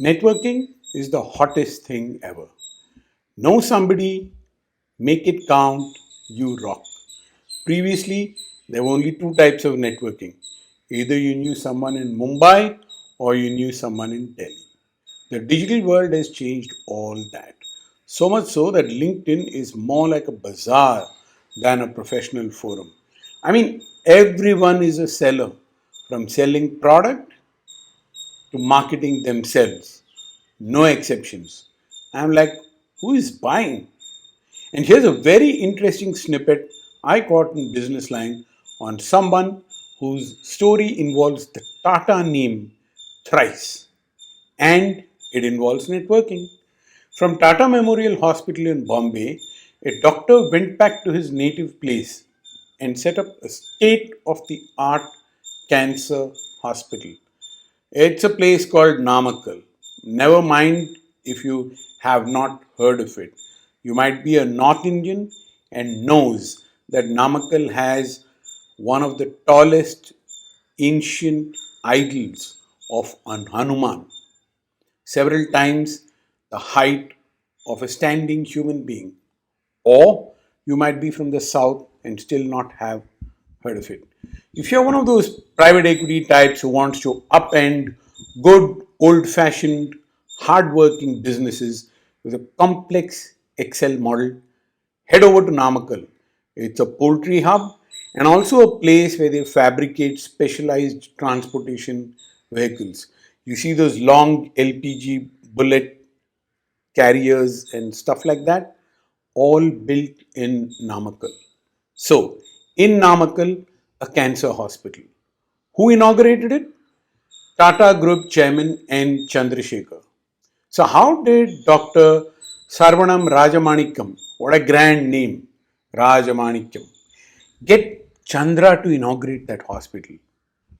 Networking is the hottest thing ever. Know somebody, make it count, you rock. Previously, there were only two types of networking. Either you knew someone in Mumbai or you knew someone in Delhi. The digital world has changed all that. So much so that LinkedIn is more like a bazaar than a professional forum. Everyone is a seller, from selling product to marketing themselves. No exceptions. I'm like, who is buying? And here's a very interesting snippet I caught in Business Line on someone whose story involves the Tata name thrice and it involves networking. From Tata Memorial Hospital in Bombay, a doctor went back to his native place and set up a state of the art cancer hospital. It's a place called Namakkal. Never mind if you have not heard of it. You might be a North Indian and knows that Namakkal has one of the tallest ancient idols of an Hanuman, several times the height of a standing human being. Or you might be from the south and still not have heard of it. If you're one of those private equity types who wants to upend good, old fashioned, hard-working businesses with a complex Excel model, head over to Namakkal. It's a poultry hub and also a place where they fabricate specialized transportation vehicles. You see those long LPG bullet carriers and stuff like that, all built in Namakkal. So, in Namakkal, a cancer hospital. Who inaugurated it? Tata Group Chairman N. Chandrasekhar. So, how did Dr. Sarvanam Rajamanikam, what a grand name, Rajamanikam, get Chandra to inaugurate that hospital?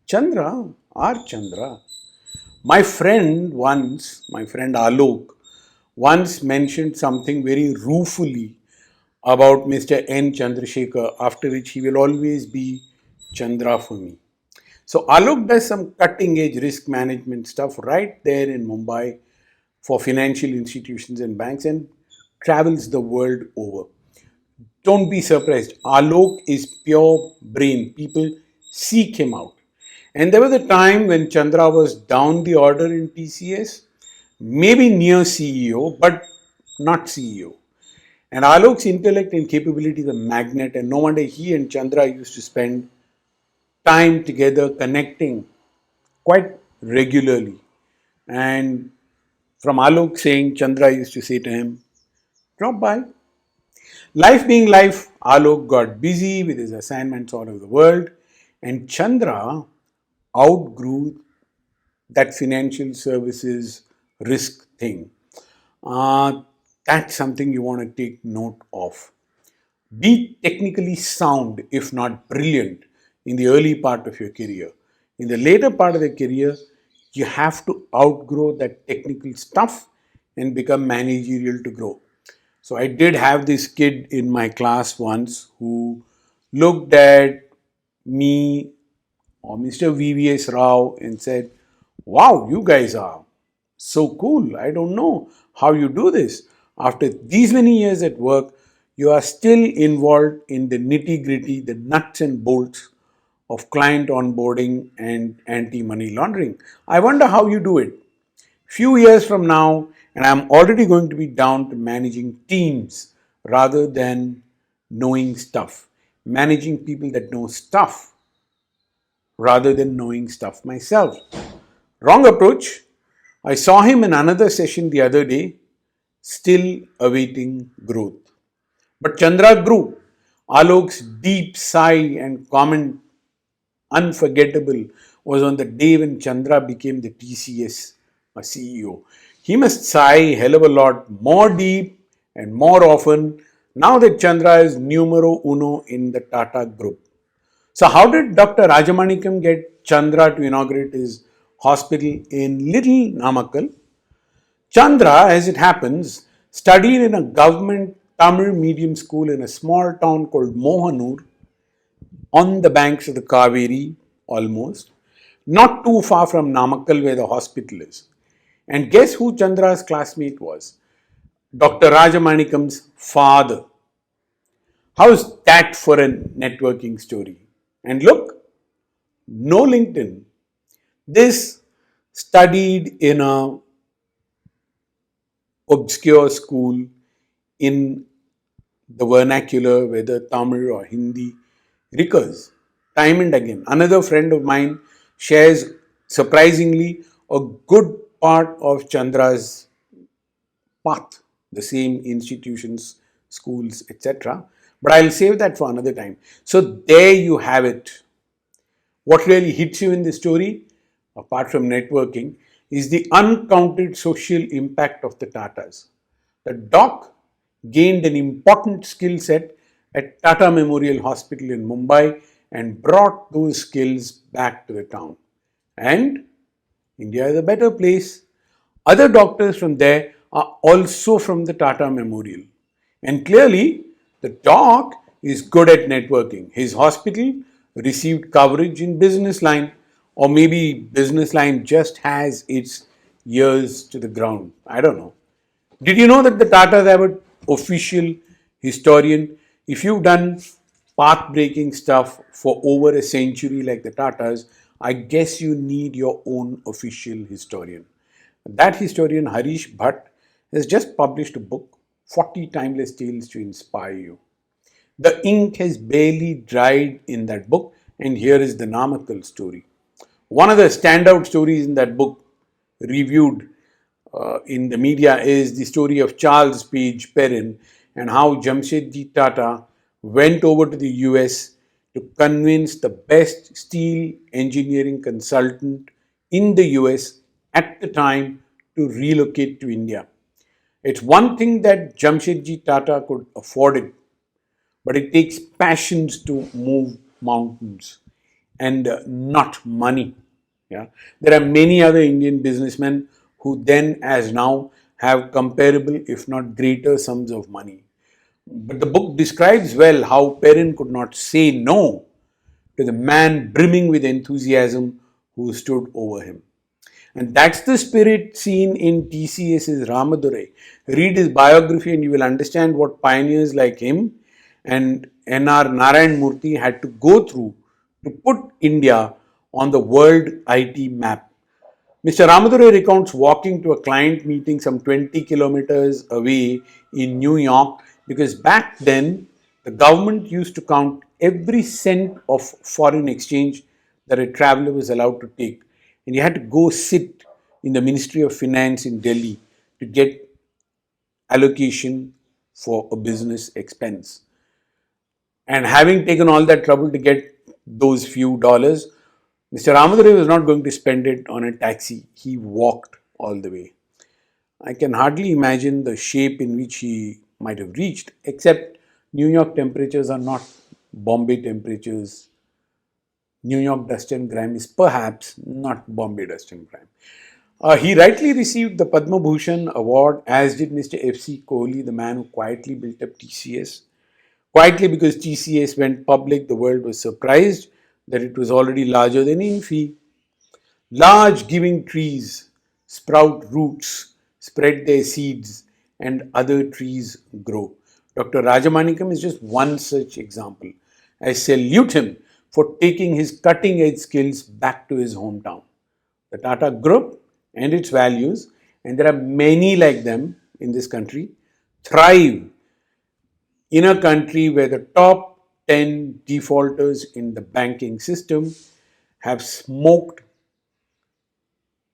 Chandra, our Chandra. My friend Alok, once mentioned something very ruefully about Mr. N. Chandrasekhar, after which he will always be Chandra for me. So Alok does some cutting edge risk management stuff right there in Mumbai for financial institutions and banks and travels the world over. Don't be surprised. Alok is pure brain. People seek him out. And there was a time when Chandra was down the order in TCS, maybe near CEO, but not CEO. And Alok's intellect and capability is a magnet, and no wonder he and Chandra used to spend time together connecting quite regularly. And from Alok saying, Chandra used to say to him, drop by. Life being life, Alok got busy with his assignments all over the world, and Chandra outgrew that financial services risk thing. Uh, that's something you want to take note of. Be technically sound, if not brilliant, in the early part of your career. In the later part of the career, you have to outgrow that technical stuff and become managerial to grow. So I did have this kid in my class once who looked at me or Mr. VVS Rao and said, wow, you guys are so cool. I don't know how you do this. After these many years at work, you are still involved in the nitty gritty, the nuts and bolts of client onboarding and anti money laundering. I wonder how you do it. Few years from now, and I'm already going to be down to managing teams rather than knowing stuff. Managing people that know stuff rather than knowing stuff myself. Wrong approach. I saw him in another session the other day, still awaiting growth. But Chandra grew. Alok's deep sigh and comment, unforgettable, was on the day when Chandra became the TCS CEO. He must sigh hell of a lot more deep and more often now that Chandra is numero uno in the Tata group. So, how did Dr. Rajamanikam get Chandra to inaugurate his hospital in Little Namakkal? Chandra, as it happens, studied in a government Tamil medium school in a small town called Mohanur on the banks of the Kaveri, almost, not too far from Namakkal where the hospital is. And guess who Chandra's classmate was? Dr. Rajamanikam's father. How's that for a networking story? And look, no LinkedIn. This studied in a obscure school in the vernacular, whether Tamil or Hindi, recurs time and again. Another friend of mine shares surprisingly a good part of Chandra's path, the same institutions, schools, etc. But I'll save that for another time. So there you have it. What really hits you in the story, apart from networking, is the uncounted social impact of the Tatas. The doc gained an important skill set at Tata Memorial Hospital in Mumbai and brought those skills back to the town. And India is a better place. Other doctors from there are also from the Tata Memorial. And clearly, the doc is good at networking. His hospital received coverage in Business Line, or maybe Business Line just has its ears to the ground. I don't know. Did you know that the Tatas have an official historian? If you've done path breaking stuff for over a century like the Tatas, I guess you need your own official historian. That historian, Harish Bhatt, has just published a book, 40 Timeless Tales to Inspire You. The ink has barely dried in that book, and here is the Namakkal story. One of the standout stories in that book, reviewed in the media, is the story of Charles Page Perrin and how Jamshedji Tata went over to the US to convince the best steel engineering consultant in the US at the time to relocate to India. It's one thing that Jamshedji Tata could afford it, but it takes passions to move mountains and not money. Yeah, there are many other Indian businessmen who then, as now, have comparable, if not greater, sums of money. But the book describes well how Perrin could not say no to the man brimming with enthusiasm who stood over him. And that's the spirit seen in TCS's Ramadurai. Read his biography and you will understand what pioneers like him and N.R. Narayan Murthy had to go through to put India on the world IT map. Mr. Ramadurai recounts walking to a client meeting some 20 kilometers away in New York because back then the government used to count every cent of foreign exchange that a traveler was allowed to take. And you had to go sit in the Ministry of Finance in Delhi to get allocation for a business expense. And having taken all that trouble to get those few dollars, Mr. Ramadurai was not going to spend it on a taxi. He walked all the way. I can hardly imagine the shape in which he might have reached, except New York temperatures are not Bombay temperatures. New York dust and grime is perhaps not Bombay dust and grime. He rightly received the Padma Bhushan award, as did Mr. F.C. Kohli, the man who quietly built up TCS. Quietly, because TCS went public, the world was surprised that it was already larger than Infi. Large giving trees sprout roots, spread their seeds, and other trees grow. Dr. Rajamanikam is just one such example. I salute him for taking his cutting edge skills back to his hometown. The Tata Group and its values, and there are many like them in this country, thrive in a country where the top 10 defaulters in the banking system have smoked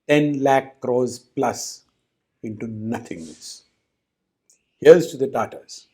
10 lakh crores plus into nothingness. Here's to the Tatas.